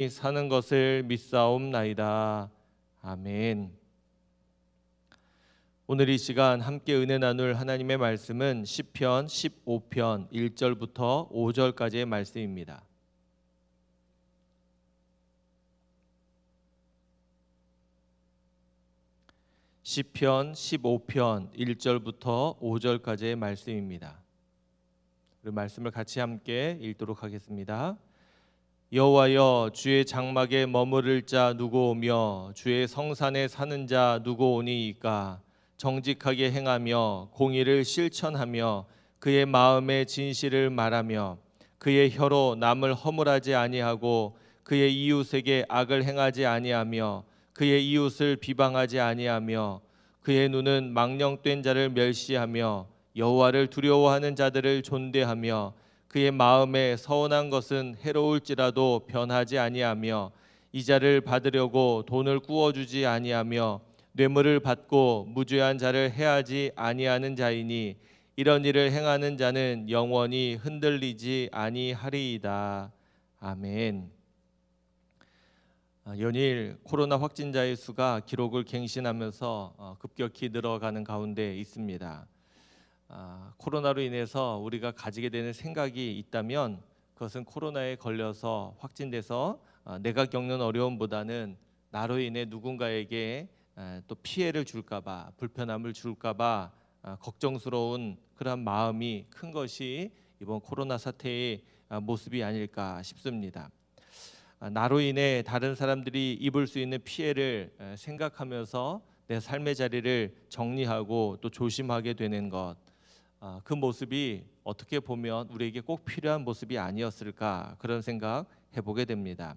사는 것을 믿사옵나이다. 아멘. 오늘 이 시간 함께 은혜 나눌 하나님의 말씀은 시편 15편 1절부터 5절까지의 말씀입니다. 시편 15편 1절부터 5절까지의 말씀입니다. 우리 말씀을 같이 함께 읽도록 하겠습니다. 여호와여, 주의 장막에 머무를 자 누구 오며 주의 성산에 사는 자 누구 오니이까? 정직하게 행하며 공의를 실천하며 그의 마음의 진실을 말하며 그의 혀로 남을 허물하지 아니하고 그의 이웃에게 악을 행하지 아니하며 그의 이웃을 비방하지 아니하며 그의 눈은 망령된 자를 멸시하며 여호와를 두려워하는 자들을 존대하며 그의 마음에 서운한 것은 해로울지라도 변하지 아니하며 이자를 받으려고 돈을 꾸어주지 아니하며 뇌물을 받고 무죄한 자를 해하지 아니하는 자이니 이런 일을 행하는 자는 영원히 흔들리지 아니하리이다. 아멘. 연일 코로나 확진자의 수가 기록을 갱신하면서 급격히 늘어가는 가운데 있습니다. 코로나로 인해서 우리가 가지게 되는 생각이 있다면 그것은 코로나에 걸려서 확진돼서 내가 겪는 어려움보다는 나로 인해 누군가에게 또 피해를 줄까봐, 불편함을 줄까봐 걱정스러운 그런 마음이 큰 것이 이번 코로나 사태의 모습이 아닐까 싶습니다. 나로 인해 다른 사람들이 입을 수 있는 피해를 생각하면서 내 삶의 자리를 정리하고 또 조심하게 되는 것, 그 모습이 어떻게 보면 우리에게 꼭 필요한 모습이 아니었을까, 그런 생각 해보게 됩니다.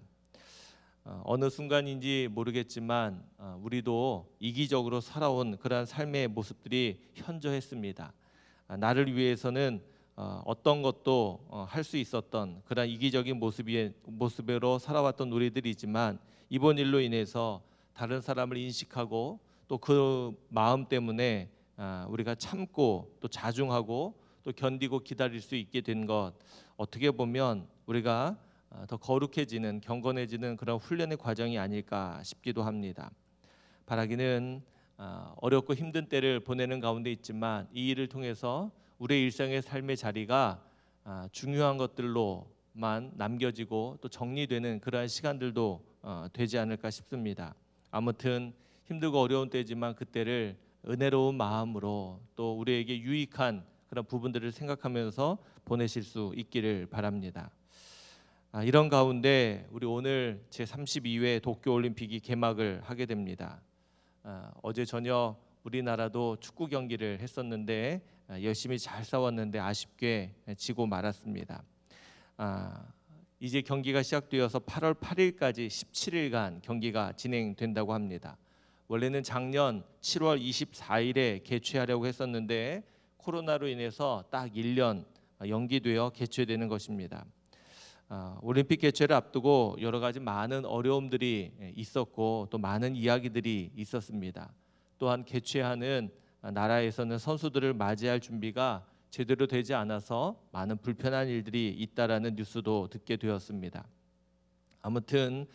어느 순간인지 모르겠지만 우리도 이기적으로 살아온 그러한 삶의 모습들이 현저했습니다. 나를 위해서는 어떤 것도 할 수 있었던 그런 이기적인 모습으로 살아왔던 우리들이지만 이번 일로 인해서 다른 사람을 인식하고 또 그 마음 때문에 우리가 참고 또 자중하고 또 견디고 기다릴 수 있게 된 것, 어떻게 보면 우리가 더 거룩해지는, 경건해지는 그런 훈련의 과정이 아닐까 싶기도 합니다. 바라기는 어렵고 힘든 때를 보내는 가운데 있지만 이 일을 통해서 우리의 일상의 삶의 자리가 중요한 것들로만 남겨지고 또 정리되는 그러한 시간들도 되지 않을까 싶습니다. 아무튼 힘들고 어려운 때지만 그때를 은혜로운 마음으로 또 우리에게 유익한 그런 부분들을 생각하면서 보내실 수 있기를 바랍니다. 이런 가운데 우리 오늘 제32회 도쿄올림픽이 개막을 하게 됩니다. 어제 저녁 우리나라도 축구 경기를 했었는데 열심히 잘 싸웠는데 아쉽게 지고 말았습니다. 이제 경기가 시작되어서 8월 8일까지 17일간 경기가 진행된다고 합니다. 원래는 작년 7월 24일에 개최하려고 했었는데 코로나로 인해서 딱 1년 연기되어 개최되는 것입니다. 올림픽 개최를 앞두고 여러 가지 많은 어려움들이 있었고 또 많은 이야기들이 있었습니다. 또한 개최하는 나라에서는 선수들을 맞이할 준비가 제대로 되지 않아서 많은 불편한 일들이 있다라는 뉴스도 듣게 되었습니다. 아무튼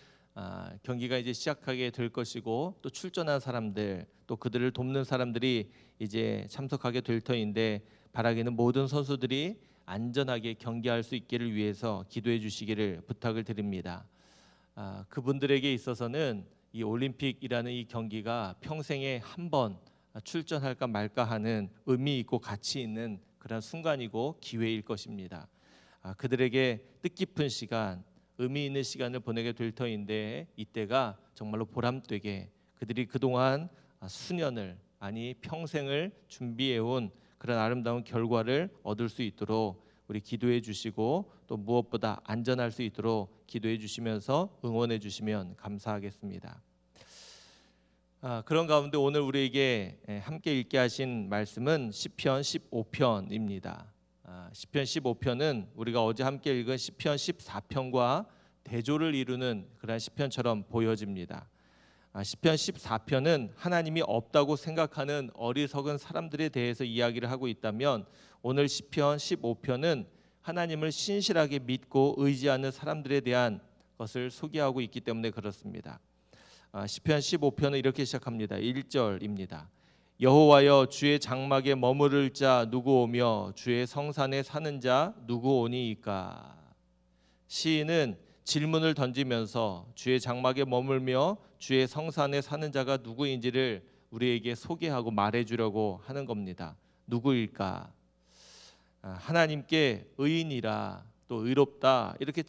경기가 이제 시작하게 될 것이고 또 출전한 사람들 또 그들을 돕는 사람들이 이제 참석하게 될 터인데 바라기는 모든 선수들이 안전하게 경기할 수 있기를 위해서 기도해 주시기를 부탁을 드립니다. 그분들에게 있어서는 이 올림픽이라는 이 경기가 평생에 한 번 출전할까 말까 하는 의미 있고 가치 있는 그런 순간이고 기회일 것입니다. 그들에게 뜻깊은 시간, 의미 있는 시간을 보내게 될 터인데 이때가 정말로 보람되게 그들이 그동안 수년을 아니 평생을 준비해온 그런 아름다운 결과를 얻을 수 있도록 우리 기도해 주시고 또 무엇보다 안전할 수 있도록 기도해 주시면서 응원해 주시면 감사하겠습니다. 그런 가운데 오늘 우리에게 함께 읽게 하신 말씀은 시편 15편입니다. 시편 15편은 우리가 어제 함께 읽은 시편 14편과 대조를 이루는 그런 시편처럼 보여집니다. 시편 14편은 하나님이 없다고 생각하는 어리석은 사람들에 대해서 이야기를 하고 있다면 오늘 시편 15편은 하나님을 신실하게 믿고 의지하는 사람들에 대한 것을 소개하고 있기 때문에 그렇습니다. 시편 15편은 이렇게 시작합니다. 1절입니다. 여호와여 주의 장막에 머무를 자 누구 오며 주의 성산에 사는 자 누구 오니이까. 시인은 질문을 던지면서 주의 장막에 머물며 주의 성산에 사는 자가 누구인지를 우리에게 소개하고 말해주려고 하는 겁니다. 누구일까? 하나님께 의인이라 또 의롭다 이렇게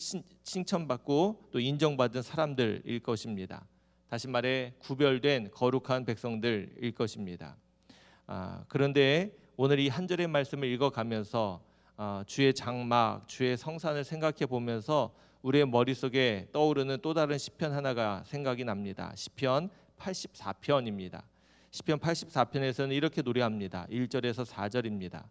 칭찬받고 또 인정받은 사람들일 것입니다. 다시 말해 구별된 거룩한 백성들일 것입니다. 그런데 오늘 이 한 절의 말씀을 읽어가면서 주의 장막, 주의 성산을 생각해 보면서 우리의 머릿속에 떠오르는 또 다른 시편 하나가 생각이 납니다. 시편 84편입니다. 시편 84편에서는 이렇게 노래합니다. 1절에서 4절입니다.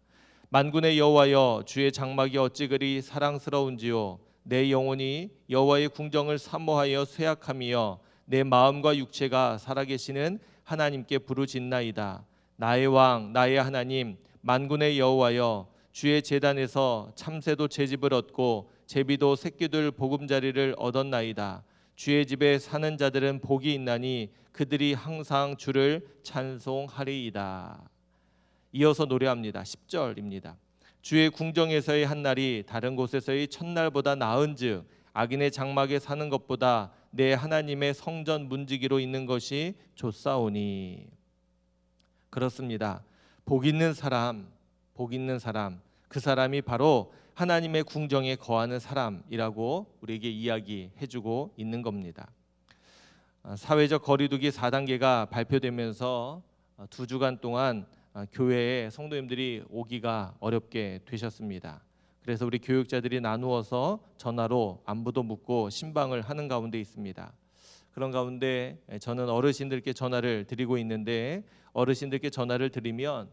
만군의 여호와여 주의 장막이 어찌 그리 사랑스러운지요. 내 영혼이 여호와의 궁정을 사모하여 쇠약함이여 내 마음과 육체가 살아계시는 하나님께 부르짖나이다. 나의 왕 나의 하나님 만군의 여호와여 주의 제단에서 참새도 제집을 얻고 제비도 새끼들 보금자리를 얻었나이다. 주의 집에 사는 자들은 복이 있나니 그들이 항상 주를 찬송하리이다. 이어서 노래합니다. 10절입니다. 주의 궁정에서의 한 날이 다른 곳에서의 첫날보다 나은즉 악인의 장막에 사는 것보다 내 하나님의 성전 문지기로 있는 것이 좋사오니. 그렇습니다. 복 있는 사람, 복 있는 사람, 그 사람이 바로 하나님의 궁정에 거하는 사람이라고 우리에게 이야기해주고 있는 겁니다. 사회적 거리두기 4단계가 발표되면서 2주간 동안 교회에 성도님들이 오기가 어렵게 되셨습니다. 그래서 우리 교육자들이 나누어서 전화로 안부도 묻고 신방을 하는 가운데 있습니다. 그런 가운데 저는 어르신들께 전화를 드리고 있는데 어르신들께 전화를 드리면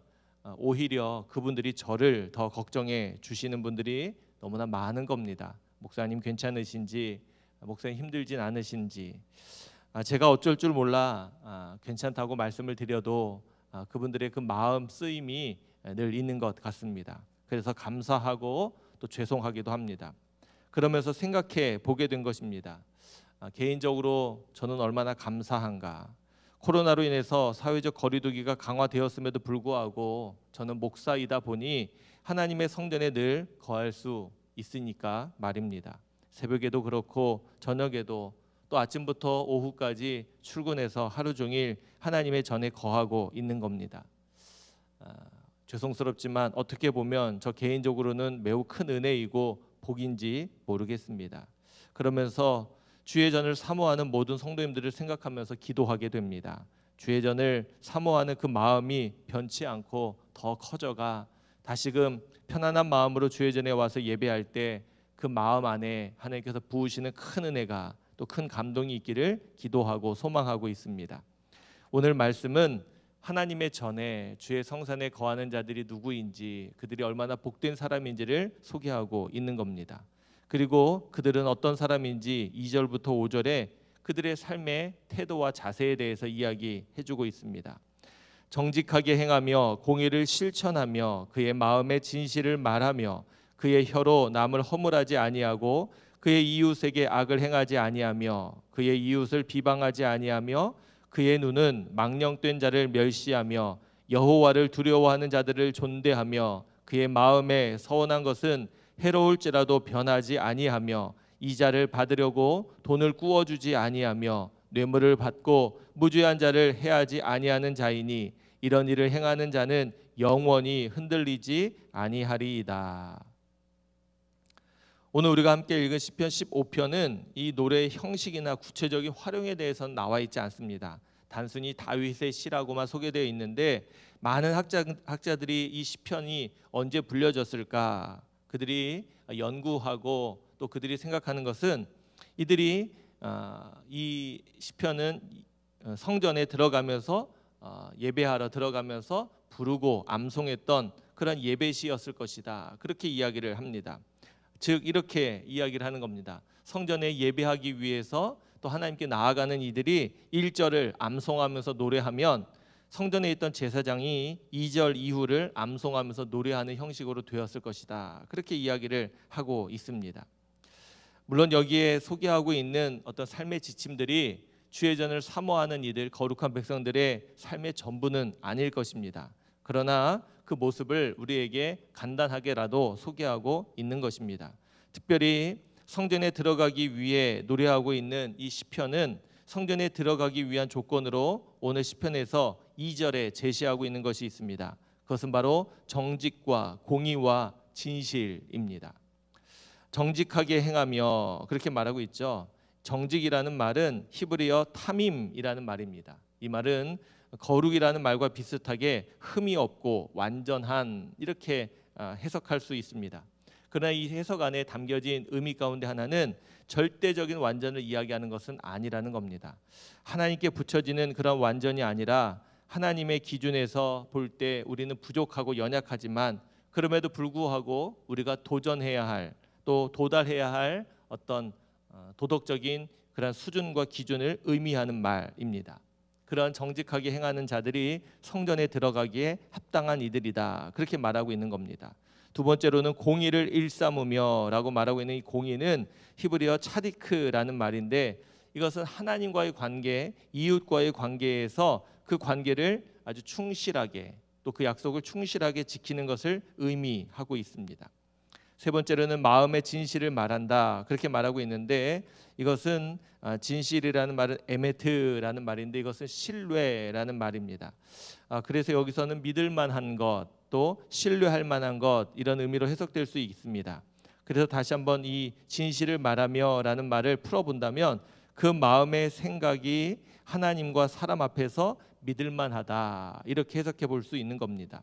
오히려 그분들이 저를 더 걱정해 주시는 분들이 너무나 많은 겁니다. 목사님 괜찮으신지, 목사님 힘들진 않으신지. 제가 어쩔 줄 몰라 괜찮다고 말씀을 드려도 그분들의 그 마음 쓰임이 늘 있는 것 같습니다. 그래서 감사하고 또 죄송하기도 합니다. 그러면서 생각해 보게 된 것입니다. 개인적으로 저는 얼마나 감사한가. 코로나로 인해서 사회적 거리두기가 강화되었음에도 불구하고 저는 목사이다 보니 하나님의 성전에 늘 거할 수 있으니까 말입니다. 새벽에도 그렇고 저녁에도 또 아침부터 오후까지 출근해서 하루 종일 하나님의 전에 거하고 있는 겁니다. 죄송스럽지만 어떻게 보면 저 개인적으로는 매우 큰 은혜이고 복인지 모르겠습니다. 그러면서 주의 전을 사모하는 모든 성도님들을 생각하면서 기도하게 됩니다. 주의 전을 사모하는 그 마음이 변치 않고 더 커져가 다시금 편안한 마음으로 주의 전에 와서 예배할 때 그 마음 안에 하나님께서 부으시는 큰 은혜가 또 큰 감동이 있기를 기도하고 소망하고 있습니다. 오늘 말씀은 하나님의 전에 주의 성산에 거하는 자들이 누구인지 그들이 얼마나 복된 사람인지를 소개하고 있는 겁니다. 그리고 그들은 어떤 사람인지 2절부터 5절에 그들의 삶의 태도와 자세에 대해서 이야기해주고 있습니다. 정직하게 행하며 공의를 실천하며 그의 마음의 진실을 말하며 그의 혀로 남을 허물하지 아니하고 그의 이웃에게 악을 행하지 아니하며 그의 이웃을 비방하지 아니하며 그의 눈은 망령된 자를 멸시하며 여호와를 두려워하는 자들을 존대하며 그의 마음에 서운한 것은 해로울지라도 변하지 아니하며 이자를 받으려고 돈을 꾸어주지 아니하며 뇌물을 받고 무죄한 자를 해하지 아니하는 자이니 이런 일을 행하는 자는 영원히 흔들리지 아니하리이다. 오늘 우리가 함께 읽은 시편 15편은 이 노래의 형식이나 구체적인 활용에 대해서는 나와 있지 않습니다. 단순히 다윗의 시라고만 소개되어 있는데 많은 학자들이 이 시편이 언제 불려졌을까 그들이 연구하고 또 그들이 생각하는 것은 이들이 이 시편은 성전에 들어가면서 예배하러 들어가면서 부르고 암송했던 그런 예배시였을 것이다. 그렇게 이야기를 합니다. 즉 이렇게 이야기를 하는 겁니다. 성전에 예배하기 위해서 또 하나님께 나아가는 이들이 1절을 암송하면서 노래하면 성전에 있던 제사장이 2절 이후를 암송하면서 노래하는 형식으로 되었을 것이다. 그렇게 이야기를 하고 있습니다. 물론 여기에 소개하고 있는 어떤 삶의 지침들이 주의 전을 사모하는 이들, 거룩한 백성들의 삶의 전부는 아닐 것입니다. 그러나 그 모습을 우리에게 간단하게라도 소개하고 있는 것입니다. 특별히 성전에 들어가기 위해 노래하고 있는 이 시편은 성전에 들어가기 위한 조건으로 오늘 시편에서 2절에 제시하고 있는 것이 있습니다. 그것은 바로 정직과 공의와 진실입니다. 정직하게 행하며 그렇게 말하고 있죠. 정직이라는 말은 히브리어 타밈이라는 말입니다. 이 말은 거룩이라는 말과 비슷하게 흠이 없고 완전한 이렇게 해석할 수 있습니다. 그러나 이 해석 안에 담겨진 의미 가운데 하나는 절대적인 완전을 이야기하는 것은 아니라는 겁니다. 하나님께 붙여지는 그런 완전이 아니라 하나님의 기준에서 볼 때 우리는 부족하고 연약하지만 그럼에도 불구하고 우리가 도전해야 할, 또 도달해야 할 어떤 도덕적인 그런 수준과 기준을 의미하는 말입니다. 그런 정직하게 행하는 자들이 성전에 들어가기에 합당한 이들이다, 그렇게 말하고 있는 겁니다. 두 번째로는 공의를 일삼으며 라고 말하고 있는 이 공의는 히브리어 차디크라는 말인데, 이것은 하나님과의 관계, 이웃과의 관계에서 그 관계를 아주 충실하게, 또 그 약속을 충실하게 지키는 것을 의미하고 있습니다. 세 번째로는 마음의 진실을 말한다, 그렇게 말하고 있는데, 이것은 진실이라는 말은 에메트라는 말인데 이것은 신뢰라는 말입니다. 그래서 여기서는 믿을 만한 것, 또 신뢰할 만한 것, 이런 의미로 해석될 수 있습니다. 그래서 다시 한번 이 진실을 말하며라는 말을 풀어본다면 그 마음의 생각이 하나님과 사람 앞에서 믿을 만하다, 이렇게 해석해 볼 수 있는 겁니다.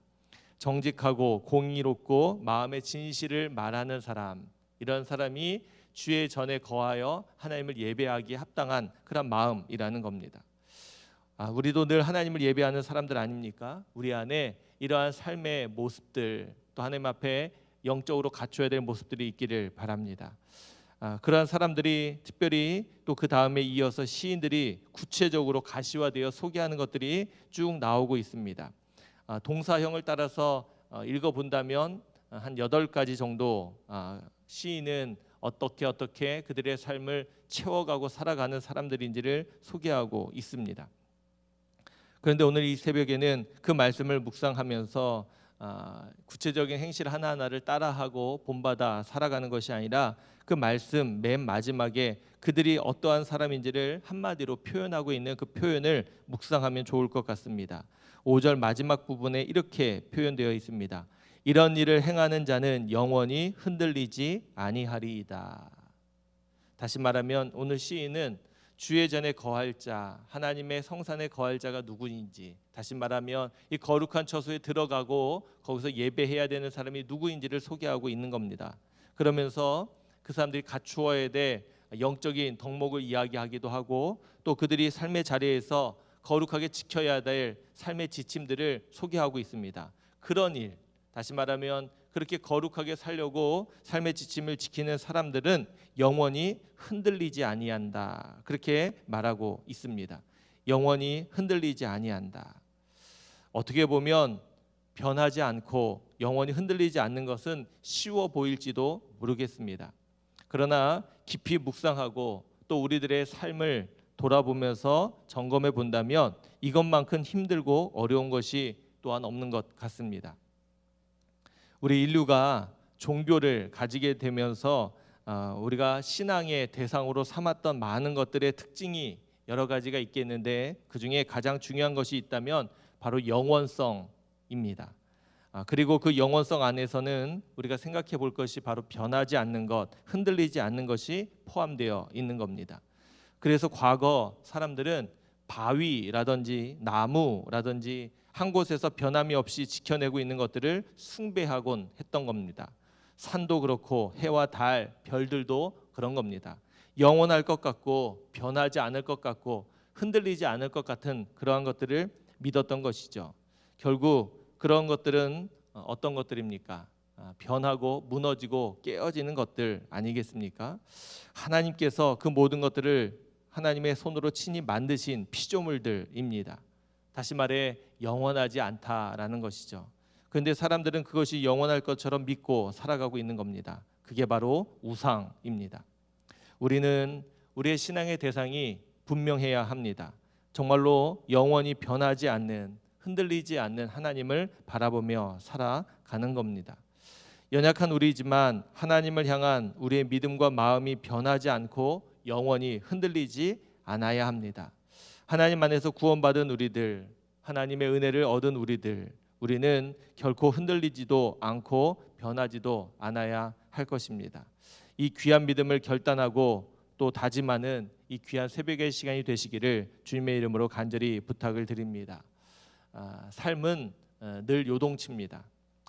정직하고 공의롭고 마음의 진실을 말하는 사람, 이런 사람이 주의 전에 거하여 하나님을 예배하기에 합당한 그런 마음이라는 겁니다. 우리도 늘 하나님을 예배하는 사람들 아닙니까? 우리 안에 이러한 삶의 모습들, 또 하나님 앞에 영적으로 갖춰야 될 모습들이 있기를 바랍니다. 그러한 사람들이 특별히 또 그 다음에 이어서 시인들이 구체적으로 가시화되어 소개하는 것들이 쭉 나오고 있습니다. 동사형을 따라서 읽어본다면 한 8가지 정도 시인은 어떻게 그들의 삶을 채워가고 살아가는 사람들인지를 소개하고 있습니다. 그런데 오늘 이 새벽에는 그 말씀을 묵상하면서 구체적인 행실 하나하나를 따라하고 본받아 살아가는 것이 아니라 그 말씀 맨 마지막에 그들이 어떠한 사람인지를 한마디로 표현하고 있는 그 표현을 묵상하면 좋을 것 같습니다. 5절 마지막 부분에 이렇게 표현되어 있습니다. 이런 일을 행하는 자는 영원히 흔들리지 아니하리이다. 다시 말하면 오늘 시인은 주의 전에 거할 자, 하나님의 성산에 거할 자가 누구인지, 다시 말하면 이 거룩한 처소에 들어가고 거기서 예배해야 되는 사람이 누구인지를 소개하고 있는 겁니다. 그러면서 그 사람들이 갖추어야 될 영적인 덕목을 이야기하기도 하고, 또 그들이 삶의 자리에서 거룩하게 지켜야 될 삶의 지침들을 소개하고 있습니다. 그런 일, 다시 말하면 그렇게 거룩하게 살려고 삶의 지침을 지키는 사람들은 영원히 흔들리지 아니한다, 그렇게 말하고 있습니다. 영원히 흔들리지 아니한다. 어떻게 보면 변하지 않고 영원히 흔들리지 않는 것은 쉬워 보일지도 모르겠습니다. 그러나 깊이 묵상하고 또 우리들의 삶을 돌아보면서 점검해 본다면 이것만큼 힘들고 어려운 것이 또한 없는 것 같습니다. 우리 인류가 종교를 가지게 되면서 우리가 신앙의 대상으로 삼았던 많은 것들의 특징이 여러 가지가 있겠는데, 그 중에 가장 중요한 것이 있다면 바로 영원성입니다. 그리고 그 영원성 안에서는 우리가 생각해 볼 것이 바로 변하지 않는 것, 흔들리지 않는 것이 포함되어 있는 겁니다. 그래서 과거 사람들은 바위라든지 나무라든지 한 곳에서 변함이 없이 지켜내고 있는 것들을 숭배하곤 했던 겁니다. 산도 그렇고 해와 달, 별들도 그런 겁니다. 영원할 것 같고 변하지 않을 것 같고 흔들리지 않을 것 같은 그러한 것들을 믿었던 것이죠. 결국 그런 것들은 어떤 것들입니까? 변하고 무너지고 깨어지는 것들 아니겠습니까? 하나님께서 그 모든 것들을 하나님의 손으로 친히 만드신 피조물들입니다. 다시 말해 영원하지 않다라는 것이죠. 그런데 사람들은 그것이 영원할 것처럼 믿고 살아가고 있는 겁니다. 그게 바로 우상입니다. 우리는 우리의 신앙의 대상이 분명해야 합니다. 정말로 영원히 변하지 않는, 흔들리지 않는 하나님을 바라보며 살아가는 겁니다. 연약한 우리지만 하나님을 향한 우리의 믿음과 마음이 변하지 않고 영원히 흔들리지 않아야 합니다. 하나님 안에서 구원받은 우리들, 하나님의 은혜를 얻은 우리는 결코 흔들리지도 않고 변하지도 않아야 할 것입니다. 이 귀한 믿음을 결단하고 또 다짐하는 이 귀한 새벽의 시간이 되시기를 주님의 이름으로 간절히 부탁을 드립니다. 삶은 늘 요동칩니다.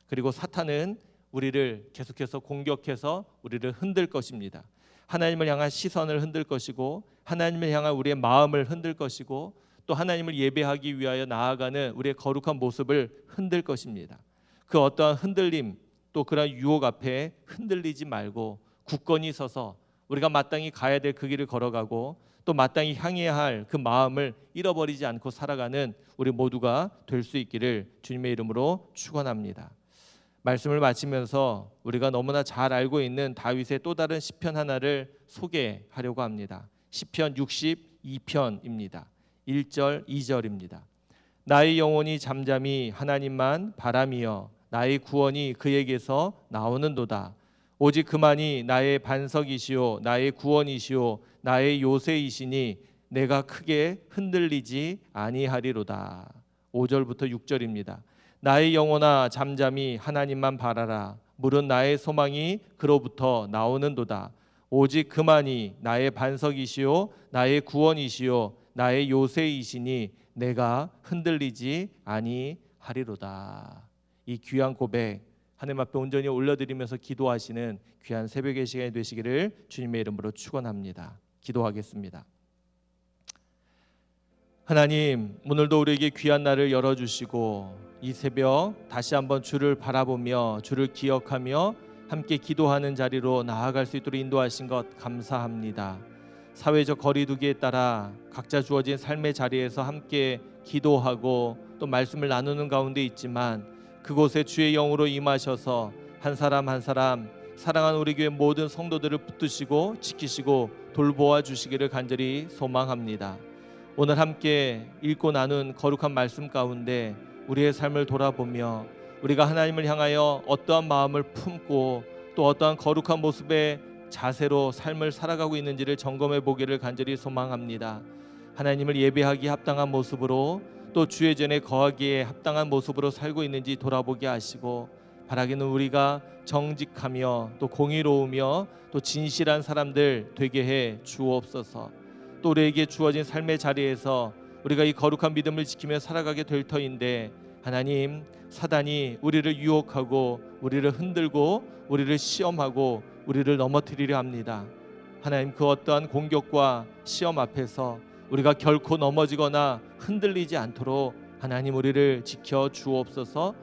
그리고 사탄은 우리를 계속해서 공격해서 우리를 흔들 것입니다. 하나님을 향한 시선을 흔들 것이고, 하나님을 향한 우리의 마음을 흔들 것이고, 또 하나님을 예배하기 위하여 나아가는 우리의 거룩한 모습을 흔들 것입니다. 그 어떠한 흔들림, 또 그런 유혹 앞에 흔들리지 말고 굳건히 서서 우리가 마땅히 가야 될 그 길을 걸어가고, 또 마땅히 향해야 할 그 마음을 잃어버리지 않고 살아가는 우리 모두가 될 수 있기를 주님의 이름으로 축원합니다. 말씀을 마치면서 우리가 너무나 잘 알고 있는 다윗의 또 다른 시편 하나를 소개하려고 합니다. 시편 62편입니다. 1절 2절입니다. 나의 영혼이 잠잠히 하나님만 바라미어 나의 구원이 그에게서 나오는도다. 오직 그만이 나의 반석이시오 나의 구원이시오 나의 요새이시니 내가 크게 흔들리지 아니하리로다. 5절부터 6절입니다. 나의 영혼아 잠잠히 하나님만 바라라. 물은 나의 소망이 그로부터 나오는도다. 오직 그만이 나의 반석이시오 나의 구원이시오 나의 요새이시니 내가 흔들리지 아니하리로다. 이 귀한 고백 하나님 앞에 온전히 올려드리면서 기도하시는 귀한 새벽의 시간이 되시기를 주님의 이름으로 축원합니다. 기도하겠습니다. 하나님, 오늘도 우리에게 귀한 날을 열어주시고 이 새벽 다시 한번 주를 바라보며 주를 기억하며 함께 기도하는 자리로 나아갈 수 있도록 인도하신 것 감사합니다. 사회적 거리두기에 따라 각자 주어진 삶의 자리에서 함께 기도하고 또 말씀을 나누는 가운데 있지만 그곳에 주의 영으로 임하셔서 한 사람 한 사람 사랑하는 우리 교회 모든 성도들을 붙드시고 지키시고 돌보아 주시기를 간절히 소망합니다. 오늘 함께 읽고 나눈 거룩한 말씀 가운데 우리의 삶을 돌아보며 우리가 하나님을 향하여 어떠한 마음을 품고 또 어떠한 거룩한 모습의 자세로 삶을 살아가고 있는지를 점검해 보기를 간절히 소망합니다. 하나님을 예배하기 합당한 모습으로 또 주의 전에 거하기에 합당한 모습으로 살고 있는지 돌아보게 하시고, 바라기는 우리가 정직하며 또 공의로우며 또 진실한 사람들 되게 해 주옵소서. 또 우리에게 주어진 삶의 자리에서 우리가 이 거룩한 믿음을 지키며 살아가게 될 터인데, 하나님, 사단이 우리를 유혹하고 우리를 흔들고 우리를 시험하고 우리를 넘어뜨리려 합니다. 하나님, 그 어떠한 공격과 시험 앞에서 우리가 결코 넘어지거나 흔들리지 않도록 하나님 우리를 지켜 주옵소서.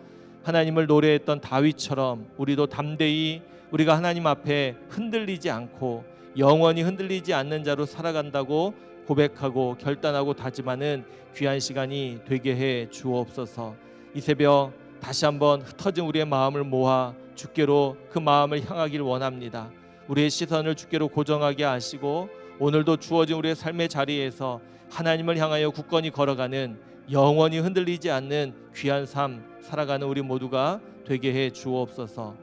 하나님을 노래했던 다윗처럼 우리도 담대히 우리가 하나님 앞에 흔들리지 않고 영원히 흔들리지 않는 자로 살아간다고 고백하고 결단하고 다짐하는 귀한 시간이 되게 해 주옵소서. 이 새벽 다시 한번 흩어진 우리의 마음을 모아 주께로 그 마음을 향하길 원합니다. 우리의 시선을 주께로 고정하게 하시고 오늘도 주어진 우리의 삶의 자리에서 하나님을 향하여 굳건히 걸어가는 영원히 흔들리지 않는 귀한 삶 살아가는 우리 모두가 되게 해 주옵소서.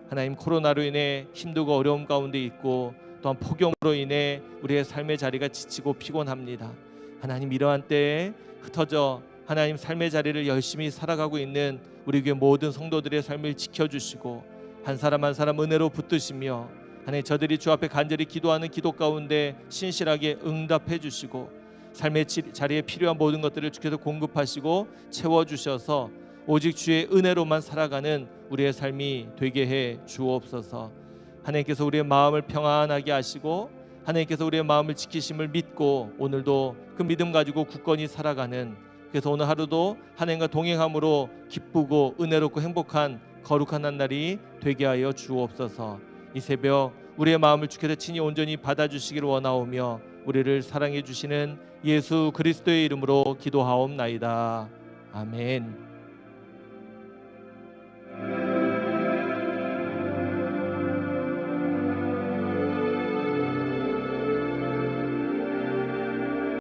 하나님, 코로나로 인해 힘들고 어려움 가운데 있고 또한 폭염으로 인해 우리의 삶의 자리가 지치고 피곤합니다. 하나님, 이러한 때에 흩어져 하나님 삶의 자리를 열심히 살아가고 있는 우리 교회 모든 성도들의 삶을 지켜주시고 한 사람 한 사람 은혜로 붙드시며 하나님, 저들이 주 앞에 간절히 기도하는 기도 가운데 신실하게 응답해 주시고 삶의 자리에 필요한 모든 것들을 주께서 공급하시고 채워주셔서 오직 주의 은혜로만 살아가는 우리의 삶이 되게 해 주옵소서. 하나님께서 우리의 마음을 평안하게 하시고 하나님께서 우리의 마음을 지키심을 믿고 오늘도 그 믿음 가지고 굳건히 살아가는, 그래서 오늘 하루도 하나님과 동행함으로 기쁘고 은혜롭고 행복한 거룩한 한 날이 되게 하여 주옵소서. 이 새벽 우리의 마음을 주께서 친히 온전히 받아주시기를 원하오며 우리를 사랑해 주시는 예수 그리스도의 이름으로 기도하옵나이다. 아멘.